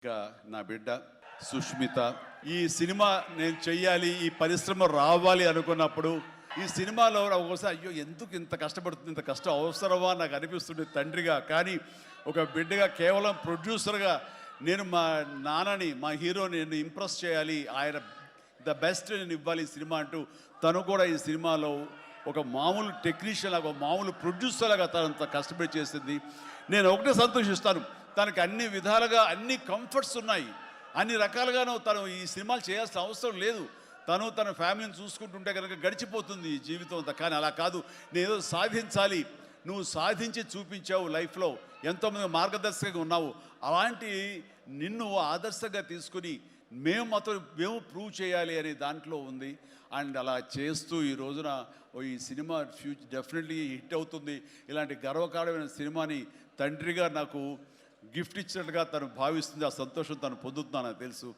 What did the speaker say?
ఇంకా నా బిడ్డ సుష్మిత ఈ సినిమా నేను చెయ్యాలి, ఈ పరిశ్రమ రావాలి అనుకున్నప్పుడు ఈ సినిమాలో ఒకసారి అయ్యో ఎందుకు ఇంత కష్టపడుతుంది, ఇంత కష్టం అవసరమా నాకు అనిపిస్తుంది తండ్రిగా. కానీ ఒక బిడ్డగా కేవలం ప్రొడ్యూసర్గా నేను మా నాన్నని, మా హీరోని నేను ఇంప్రెస్ చేయాలి, ఆయన ద బెస్ట్ నేను ఇవ్వాలి ఈ సినిమా అంటూ తను కూడా ఈ సినిమాలో ఒక మామూలు టెక్నీషియన్ లాగా, మామూలు ప్రొడ్యూసర్ లాగా తనంత కష్టపడి చేసింది. నేను ఒకటే సంతోషిస్తాను, తనకి అన్ని విధాలుగా అన్ని కంఫర్ట్స్ ఉన్నాయి, అన్ని రకాలుగాను తను ఈ సినిమాలు చేయాల్సిన అవసరం లేదు. తను తన ఫ్యామిలీని చూసుకుంటుంటే కనుక గడిచిపోతుంది ఈ జీవితం అంతా. కానీ అలా కాదు, నేనేదో సాధించాలి, నువ్వు సాధించి చూపించావు, లైఫ్లో ఎంతోమంది మార్గదర్శకంగా ఉన్నావు, అలాంటి నిన్ను ఆదర్శంగా తీసుకుని మేము ప్రూవ్ చేయాలి అనే దాంట్లో ఉంది. అండ్ అలా చేస్తూ ఈ రోజున ఈ సినిమా డెఫినెట్లీ హిట్ అవుతుంది. ఇలాంటి గర్వకారణమైన సినిమాని తండ్రిగా నాకు గిఫ్ట్ ఇచ్చినట్టుగా తను భావిస్తుంది. ఆ సంతోషం తను పొందుతున్నాను నాకు తెలుసు.